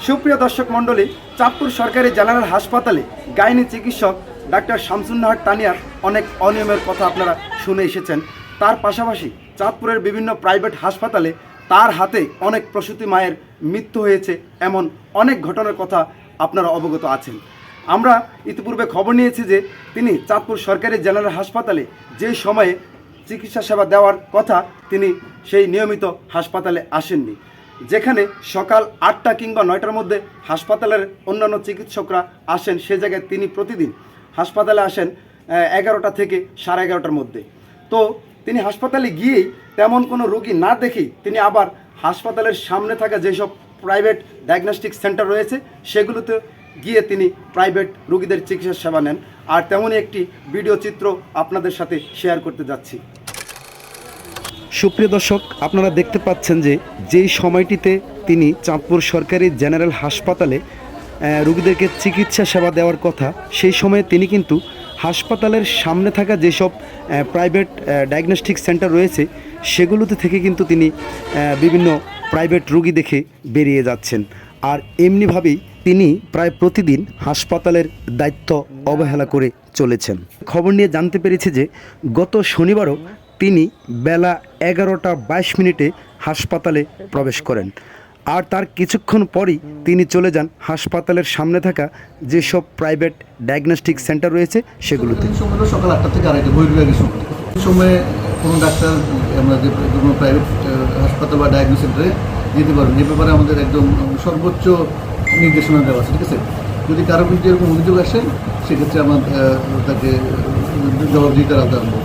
সুপ্রিয় দর্শক মণ্ডলী, চাঁদপুর সরকারি জেনারেল হাসপাতালে গাইনি চিকিৎসক ডাক্তার শামসুন্নাহার তানিয়ার অনেক অনিয়মের কথা আপনারা শুনে এসেছেন। তার পাশাপাশি চাঁদপুরের বিভিন্ন প্রাইভেট হাসপাতালে তার হাতে অনেক প্রসূতি মায়ের মৃত্যু হয়েছে, এমন অনেক ঘটনার কথা আপনারা অবগত আছেন। আমরা ইতিপূর্বে খবর নিয়েছি যে তিনি চাঁদপুর সরকারি জেনারেল হাসপাতালে যে সময়ে চিকিৎসা সেবা দেওয়ার কথা তিনি সেই নিয়মিত হাসপাতালে আসেননি। যেখানে সকাল 8টা কিংবা 9টার মধ্যে হাসপাতালের অন্যান্য চিকিৎসকরা আসেন, সে জায়গায় তিনি প্রতিদিন হাসপাতালে আসেন 11টা থেকে 11:30টার মধ্যে। তো তিনি হাসপাতালে গিয়েই তেমন কোনো রোগী না দেখেই তিনি আবার হাসপাতালের সামনে থাকা যেসব প্রাইভেট ডায়াগনস্টিক সেন্টার রয়েছে সেগুলোতে গিয়ে তিনি প্রাইভেট রোগীদের চিকিৎসা সেবা নেন। আর তেমনই একটি ভিডিও চিত্র আপনাদের সাথে শেয়ার করতে যাচ্ছি। সুপ্রিয় দর্শক, আপনারা দেখতে পাচ্ছেন যে যেই সময়টিতে তিনি চাঁদপুর সরকারি জেনারেল হাসপাতালে রোগীদেরকে চিকিৎসা সেবা দেওয়ার কথা, সেই সময়ে তিনি কিন্তু হাসপাতালের সামনে থাকা যেসব প্রাইভেট ডায়াগনস্টিক সেন্টার রয়েছে সেগুলোতে থেকে কিন্তু তিনি বিভিন্ন প্রাইভেট রোগী দেখে বেরিয়ে যাচ্ছেন। আর এমনিভাবেই তিনি প্রায় প্রতিদিন হাসপাতালের দায়িত্ব অবহেলা করে চলেছেন। খবর নিয়ে জানতে পেরেছি যে গত শনিবারও তিনি বেলা 11:22 হাসপাতালে প্রবেশ করেন। আর তার কিছুক্ষণ পরই তিনি চলে যান হাসপাতালের সামনে থাকা যেসব প্রাইভেট ডায়াগনস্টিক সেন্টার রয়েছে সেগুলোতে। সকাল 8টা থেকে 2:30 বহির্বিভাগের সময়। এই সময়ে কোনো ডাক্তার আমরা যে কোনো প্রাইভেট হাসপাতাল বা ডায়াগনোস সেন্টারে যেতে পারবেন, যে ব্যাপারে আমাদের একদম সর্বোচ্চ নির্দেশনা দেওয়া আছে। ঠিক আছে, যদি কারো বিরুদ্ধে এরকম অভিযোগ আসে সেক্ষেত্রে আমার তাকে জবাবদিহিতার আওতায় আনবো।